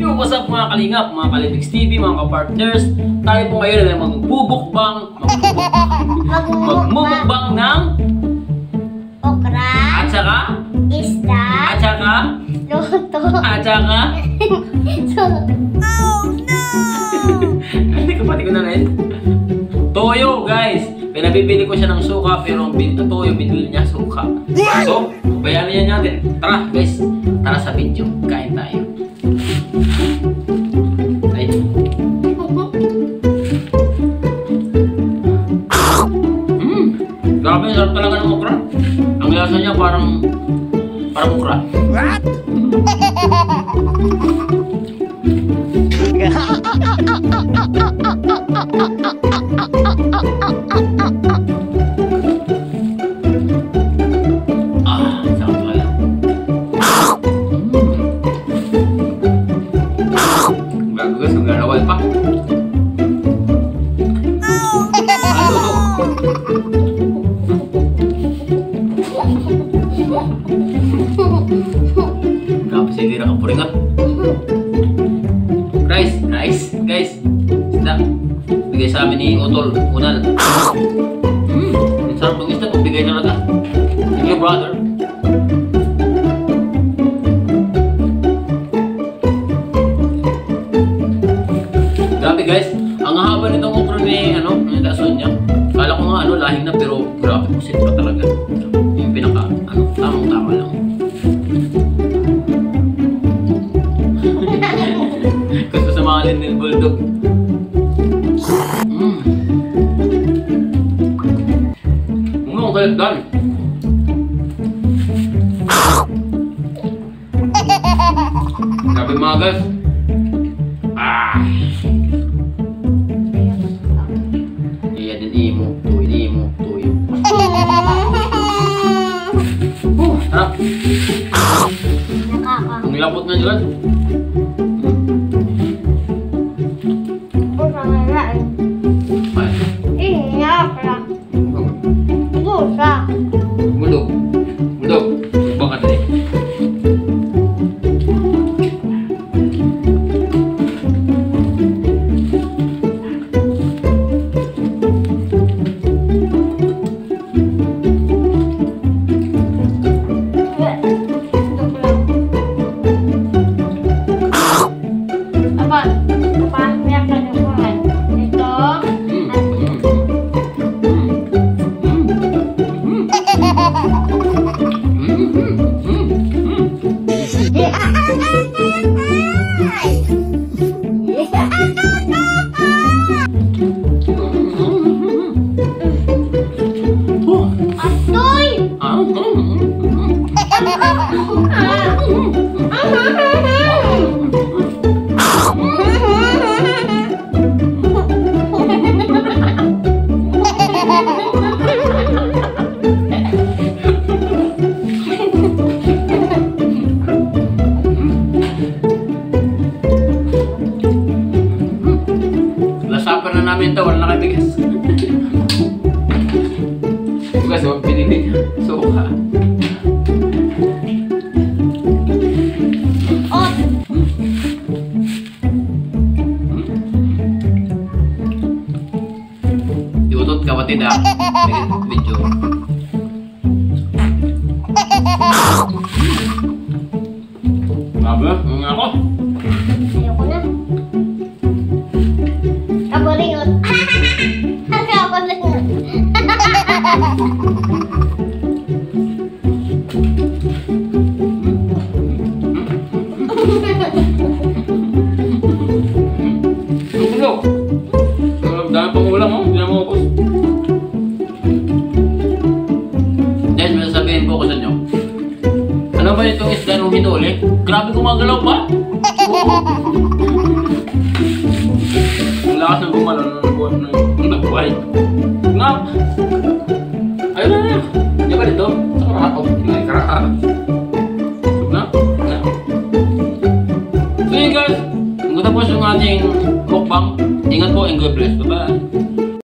Yo, what's up mga kalingap, mga Kalibix TV, mga kapartners. Tayo po ngayon ay magmumukbang ng okra, at saka isda, at saka luto, at saka oh no! hindi ko pati ko na rin. Toyo, guys. Pinabibili ko siya ng suka, pero ang toyo binili niya suka. So, bayanin niya natin. Tara, guys. Tara sa video. Kain tayo. Ay. Grabe, sarap talaga ng okra. Ang lasa niya parang okra. What? Sarap talaga. Gago guys, naglalawal pa. Grabe si Lira kapuringat. Guys, isda. Bigay sa amin ni Utol, Unal. Ang sarap ng isda, pagbigay talaga. Thank you, brother. Grabe guys, ang haba nitong okra ni Dason niya. Kala ko nga lahing na, pero grabe po pa talaga. Yung pinaka, tamang-tama lang. Gusto sa mga Lindel Bulldog. Ang kalagdan. Grabe mga guys. Iya din imo tuyo. Harap. Ang lapot nga dyan. Bulog. Bakit eh? Lasapan na namin ito, wala na kayo bigas. Guys, huwag pinili niya. Suka. Iutot kapatid ha. Video. Grabe, ako. Ayoko na. Kabulingot. Kabulingot. Dami pang ulam mo, hindi na maubos. Guys, may sasabihin po ko sa inyo. Ano ba itong isda nung hinuli? Grabe gumagalaw pa. Ang lakas ng gumalaw ng nagbuhay. Nga! Ayun na. Diyan ka dito? Sa karahaw. May karahaw. Na? So yun guys, kung tapos yung ating mukbang, ingat po and God bless. Bye-bye.